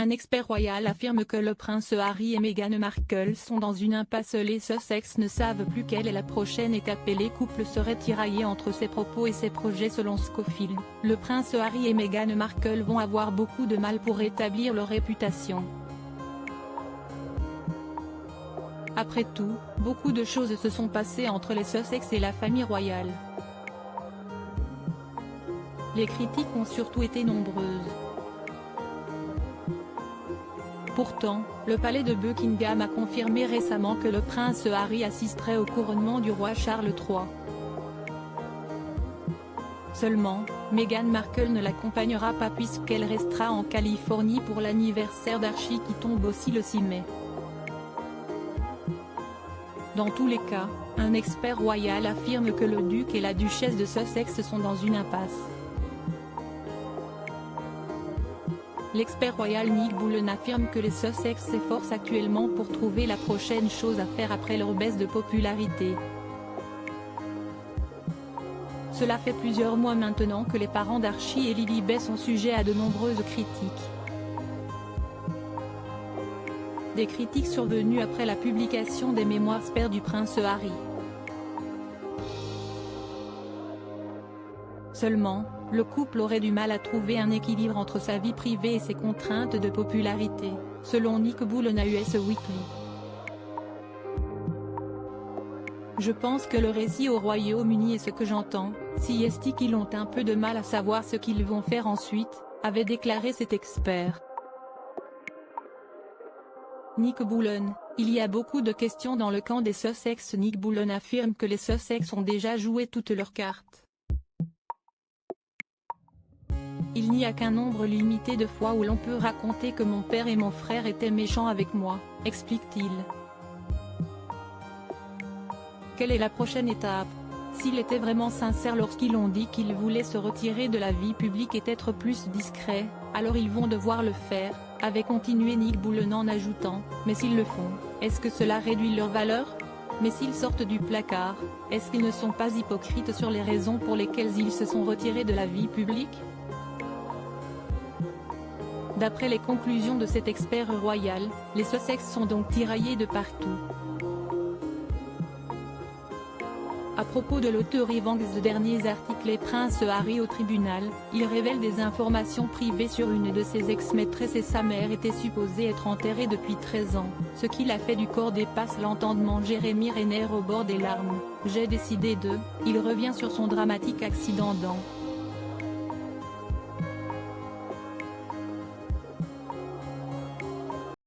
Un expert royal affirme que le prince Harry et Meghan Markle sont dans une impasse. Les Sussex ne savent plus quelle est la prochaine étape et les couples seraient tiraillés entre ses propos et ses projets selon Scofield. Le prince Harry et Meghan Markle vont avoir beaucoup de mal pour rétablir leur réputation. Après tout, beaucoup de choses se sont passées entre les Sussex et la famille royale. Les critiques ont surtout été nombreuses. Pourtant, le palais de Buckingham a confirmé récemment que le prince Harry assisterait au couronnement du roi Charles III. Seulement, Meghan Markle ne l'accompagnera pas puisqu'elle restera en Californie pour l'anniversaire d'Archie qui tombe aussi le 6 mai. Dans tous les cas, un expert royal affirme que le duc et la duchesse de Sussex sont dans une impasse. L'expert royal Nick Bullen affirme que les Sussex s'efforcent actuellement pour trouver la prochaine chose à faire après leur baisse de popularité. Cela fait plusieurs mois maintenant que les parents d'Archie et Lilibet sont sujets à de nombreuses critiques. Des critiques survenues après la publication des mémoires spare du prince Harry. Seulement, le couple aurait du mal à trouver un équilibre entre sa vie privée et ses contraintes de popularité, selon Nick Bullen à US Weekly. Je pense que le récit au Royaume-Uni est ce que j'entends, si est qu'ils ont un peu de mal à savoir ce qu'ils vont faire ensuite, avait déclaré cet expert. Nick Bullen, il y a beaucoup de questions dans le camp des Sussex. Nick Bullen affirme que les Sussex ont déjà joué toutes leurs cartes. Il n'y a qu'un nombre limité de fois où l'on peut raconter que mon père et mon frère étaient méchants avec moi, explique-t-il. Quelle est la prochaine étape? S'il était vraiment sincère lorsqu'ils ont dit qu'ils voulaient se retirer de la vie publique et être plus discrets, alors ils vont devoir le faire, avait continué Nick Bullen en ajoutant, mais s'ils le font, est-ce que cela réduit leur valeur? Mais s'ils sortent du placard, est-ce qu'ils ne sont pas hypocrites sur les raisons pour lesquelles ils se sont retirés de la vie publique? D'après les conclusions de cet expert royal, les Sussex sont donc tiraillés de partout. À propos de l'auteur Evans de derniers articles et Prince Harry au tribunal, il révèle des informations privées sur une de ses ex-maîtresses et sa mère était supposée être enterrée depuis 13 ans, ce qui l'a fait du corps dépasse l'entendement. Jeremy Renner au bord des larmes, j'ai décidé de, il revient sur son dramatique accident dans